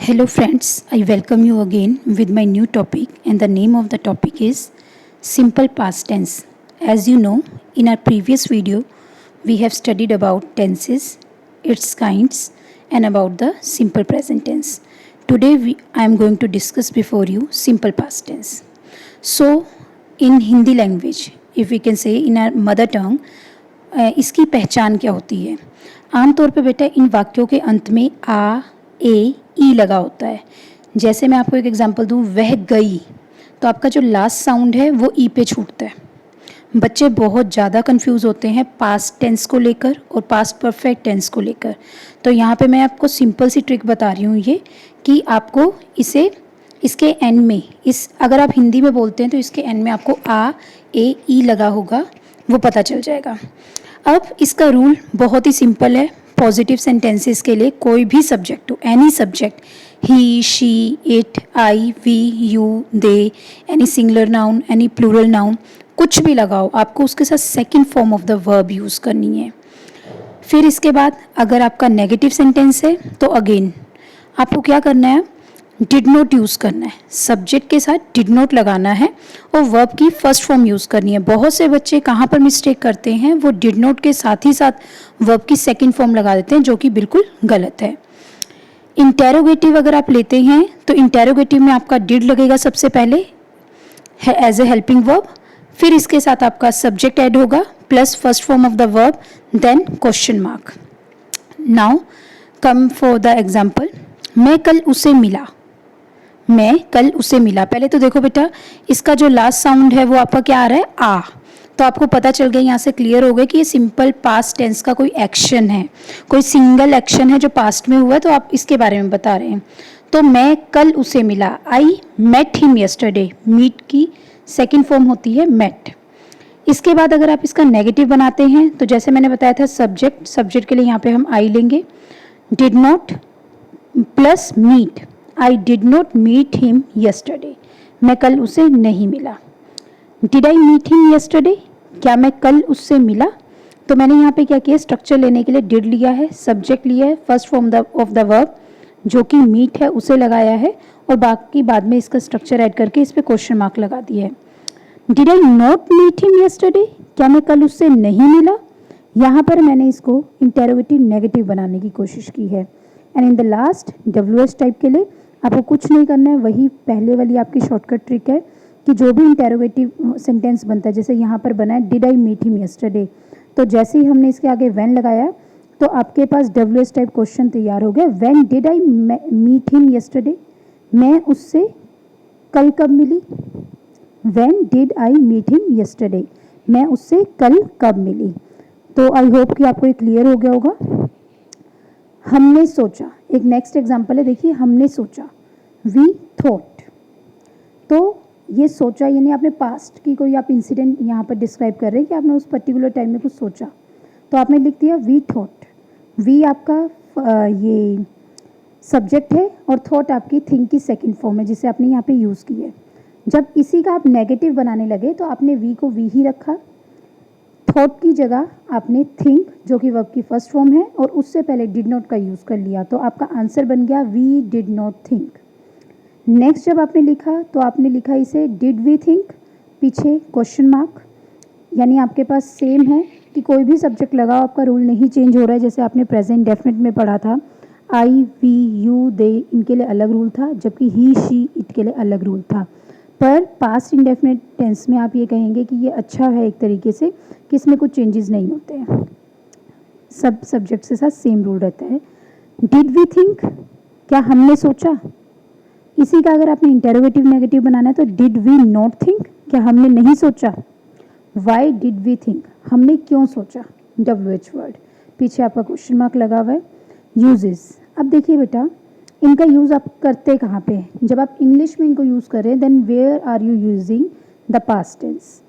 Hello friends, I welcome you again with my new topic, and the name of the topic is simple past tense. As you know, in our previous video we have studied about tenses, its kinds, and about the simple present tense. Today I am going to discuss before you simple past tense. So in Hindi language, if we can say in our mother tongue, इसकी पहचान क्या होती है? आमतौर पे बेटा इन वाक्यों के अंत में आ, ए, ई लगा होता है. जैसे मैं आपको एक एग्जांपल दूं, वह गई, तो आपका जो लास्ट साउंड है वो ई पे छूटता है. बच्चे बहुत ज़्यादा कंफ्यूज होते हैं पास्ट टेंस को लेकर और पास्ट परफेक्ट टेंस को लेकर. तो यहाँ पे मैं आपको सिंपल सी ट्रिक बता रही हूँ ये कि आपको इसे इसके एंड में अगर आप हिंदी में बोलते हैं तो इसके एंड में आपको आ, ए, ई लगा होगा, वो पता चल जाएगा. अब इसका रूल बहुत ही सिंपल है. पॉजिटिव सेंटेंसेस के लिए कोई भी सब्जेक्ट हो, any subject, he, she, it, I, we, you, they, any singular noun, any plural noun, कुछ भी लगाओ, आपको उसके साथ second form of the verb use करनी है. फिर इसके बाद अगर आपका नेगेटिव सेंटेंस है तो अगेन आपको क्या करना है, डिड नॉट यूज़ करना है. सब्जेक्ट के साथ डिड नॉट लगाना है और वर्ब की फर्स्ट फॉर्म यूज़ करनी है. बहुत से बच्चे कहाँ पर मिस्टेक करते हैं, वो डिड नॉट के साथ ही साथ वर्ब की सेकंड फॉर्म लगा देते हैं, जो कि बिल्कुल गलत है. इंटेरोगेटिव अगर आप लेते हैं तो इंटेरोगेटिव में आपका डिड लगेगा सबसे पहले एज ए हेल्पिंग वर्ब. फिर इसके साथ आपका सब्जेक्ट ऐड होगा plus first form of the verb, then question mark. Now come for the example. मैं कल उसे मिला. मैं कल उसे मिला. पहले तो देखो बेटा, इसका जो लास्ट साउंड है वो आपका क्या आ रहा है, आ. तो आपको पता चल गया, यहाँ से क्लियर हो गया कि ये सिंपल पास्ट टेंस का कोई एक्शन है, कोई सिंगल एक्शन है जो पास्ट में हुआ है, तो आप इसके बारे में बता रहे हैं. तो मैं कल उसे मिला, I met him yesterday. Meet की सेकेंड फॉर्म होती है मेट. इसके बाद अगर आप इसका नेगेटिव बनाते हैं तो जैसे मैंने बताया था, सब्जेक्ट के लिए यहाँ पे हम आई लेंगे. Did not plus meet, I did not meet him yesterday. मैं कल उसे नहीं मिला. Did I meet him yesterday, क्या मैं कल उससे मिला. तो मैंने यहाँ पे क्या किया, स्ट्रक्चर लेने के लिए डिड लिया है, सब्जेक्ट लिया है, first form of the verb जो कि मीट है उसे लगाया है, और बाकी बाद में इसका स्ट्रक्चर ऐड करके इस पर क्वेश्चन मार्क लगा दिया है. Did I not meet him yesterday, क्या मैं कल उससे नहीं मिला. यहाँ पर मैंने इसको इंटेरोगेटिव नेगेटिव बनाने की कोशिश की है. And in the last WH type के लिए आपको कुछ नहीं करना है, वही पहले वाली आपकी शॉर्टकट ट्रिक है कि जो भी इंटेरोगेटिव सेंटेंस बनता है, जैसे यहाँ पर बना है did I meet him yesterday, तो जैसे ही हमने इसके आगे व्हेन लगाया तो आपके पास WH टाइप क्वेश्चन तैयार हो गया. When did I meet him yesterday, मैं उससे कल कब मिली. When did I meet him yesterday, मैं उससे कल कब मिली. तो आई होप कि आपको ये क्लियर हो गया होगा. हमने सोचा, एक नेक्स्ट एग्जांपल है, देखिए, हमने सोचा, वी थॉट. तो ये सोचा यानी आपने पास्ट की कोई आप इंसिडेंट यहाँ पर डिस्क्राइब कर रहे हैं कि आपने उस पर्टिकुलर टाइम में कुछ सोचा, तो आपने लिख दिया वी थॉट. वी आपका ये सब्जेक्ट है और थॉट आपकी थिंक की सेकंड फॉर्म है जिसे आपने यहाँ पे यूज़ की है. जब इसी का आप नेगेटिव बनाने लगे तो आपने वी को वी ही रखा, थॉट की जगह आपने थिंक जो कि वर्ब की फर्स्ट फॉर्म है और उससे पहले डिड नॉट का यूज़ कर लिया, तो आपका आंसर बन गया we did not think. Next जब आपने लिखा तो आपने लिखा इसे डिड वी थिंक, पीछे क्वेश्चन मार्क, यानी आपके पास सेम है कि कोई भी सब्जेक्ट लगाओ, आपका रूल नहीं चेंज हो रहा है. जैसे आपने प्रेजेंट डेफिनेट में पढ़ा था, आई, वी, यू, दे, इनके लिए अलग रूल था, जबकि ही, शी, इट के लिए अलग रूल था. पर पास्ट इंडेफिनिट टेंस में आप ये कहेंगे कि ये अच्छा है एक तरीके से कि इसमें कुछ चेंजेस नहीं होते हैं, सब सब्जेक्ट के साथ सेम रूल रहता है. डिड वी थिंक, क्या हमने सोचा. इसी का अगर आपने इंटेरोगेटिव नेगेटिव बनाना है तो डिड वी नॉट थिंक, क्या हमने नहीं सोचा. वाई डिड वी थिंक, हमने क्यों सोचा. WH वर्ड, पीछे आपका क्वेश्चन मार्क लगा हुआ है. यूजेस, अब देखिए बेटा, इनका यूज़ आप करते कहाँ पे हैं. जब आप इंग्लिश में इनको यूज़ करें then where are you using the past tense.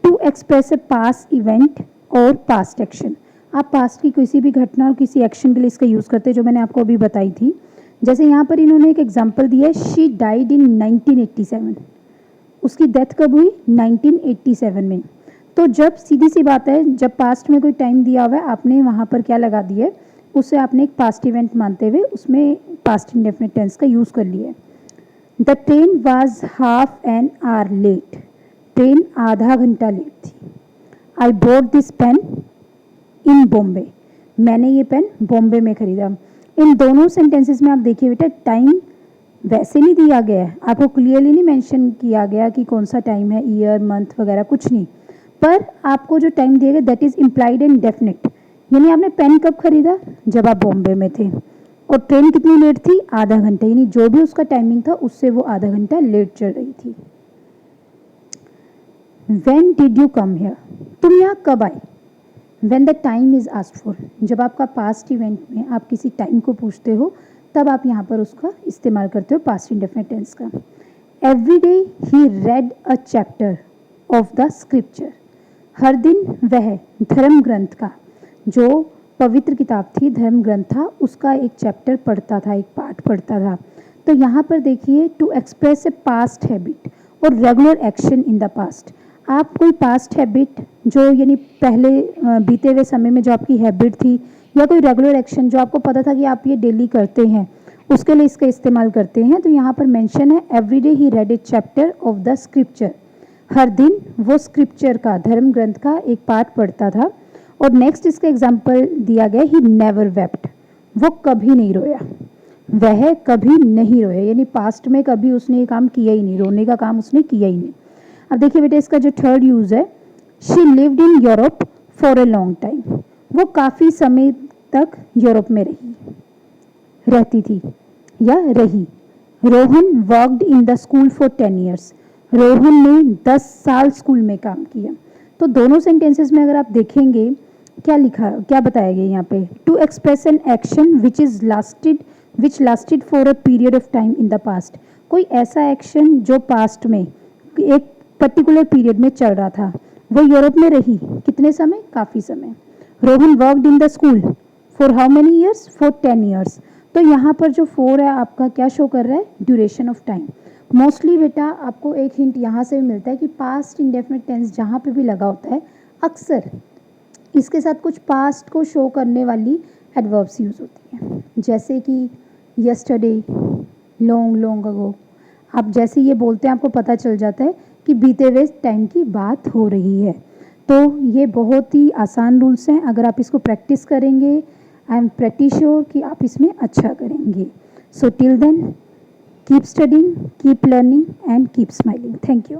To express a past event और पास्ट एक्शन. आप पास्ट की किसी भी घटना और किसी एक्शन के लिए इसका यूज़ करते हैं, जो मैंने आपको अभी बताई थी. जैसे यहाँ पर इन्होंने एक एग्जाम्पल दिया है, शी डाइड इन 1987. उसकी डेथ कब हुई, 1987 में. तो जब सीधी सी बात है, जब पास्ट में कोई टाइम दिया हुआ है, आपने वहाँ पर क्या लगा दिया है, उसे आपने एक पास्ट इवेंट मानते हुए उसमें पास्ट इंडेफिनिट टेंस का यूज़ कर लिया है। The train was half an hour late, train आधा घंटा लेट थी। I bought this pen in Bombay, मैंने ये पेन बॉम्बे में खरीदा। इन दोनों सेंटेंसेस में आप देखिए बेटा टाइम वैसे नहीं दिया गया है, आपको क्लियरली नहीं मेंशन किया गया कि कौन सा टाइम है, ईयर मंथ वगैरह कुछ नहीं, पर आपको जो टाइम दिया गया that is implied and definite. यानी आपने पेन कब खरीदा, जब आप बॉम्बे में थे, और ट्रेन कितनी लेट थी, आधा घंटा, यानी जो भी उसका टाइमिंग था उससे वो आधा घंटा लेट चल रही थी। When did you come here, तुम यहाँ कब आए। When the time is asked for, जब आपका पास्ट इवेंट में आप किसी टाइम को पूछते हो तब आप यहाँ पर उसका इस्तेमाल करते हो पास्ट इंडेफिनिट टेंस का। Every day he read a chapter of the scripture, हर दिन वह धर्म ग्रंथ का, जो पवित्र किताब थी, धर्म ग्रंथ था, उसका एक चैप्टर पढ़ता था, एक पार्ट पढ़ता था। तो यहाँ पर देखिए to express a past habit और regular action in the past, आप कोई पास्ट हैबिट जो यानी पहले बीते हुए समय में जो आपकी हैबिट थी, या कोई रेगुलर एक्शन जो आपको पता था कि आप ये डेली करते हैं, उसके लिए इसका इस्तेमाल करते हैं। तो यहाँ पर मेंशन है every day he read a chapter of the scripture, हर दिन वो स्क्रिप्चर का, धर्म ग्रंथ का एक पार्ट पढ़ता था। और नेक्स्ट इसका एग्जाम्पल दिया गया ही नेवर वेप्ट, वो कभी नहीं रोया, वह कभी नहीं रोया, यानी पास्ट में कभी उसने ये काम किया ही नहीं, रोने का काम उसने किया ही नहीं। अब देखिए बेटा इसका जो थर्ड यूज है, she lived in Europe for a long time, वो काफ़ी समय तक यूरोप में रहती थी या रही। Rohan worked in the school for 10 years, Rohan ने 10 साल स्कूल में काम किया। तो दोनों सेंटेंसेस में अगर आप देखेंगे क्या लिखा, क्या बताया गया यहाँ पे, to express an action which lasted for a period of time in the past, कोई ऐसा एक्शन जो पास्ट में एक पर्टिकुलर पीरियड में चल रहा था, वो यूरोप में रही कितने समय, काफ़ी समय। Rohan worked in the school for how many years, for 10 years. तो यहाँ पर जो 4 है आपका क्या शो कर रहा है, ड्यूरेशन ऑफ टाइम। मोस्टली बेटा आपको एक हिंट यहाँ से भी मिलता है कि पास्ट इंडेफिनिट टेंस जहाँ पे भी लगा होता है अक्सर इसके साथ कुछ पास्ट को शो करने वाली एडवर्ब्स यूज़ होती हैं, जैसे कि यस्टरडे, लॉन्ग अगो। आप जैसे ये बोलते हैं आपको पता चल जाता है कि बीते हुए टाइम की बात हो रही है। तो ये बहुत ही आसान रूल्स हैं, अगर आप इसको प्रैक्टिस करेंगे आई एम प्रेटी श्योर कि आप इसमें अच्छा करेंगे। So till then keep studying, keep learning and keep smiling. Thank you.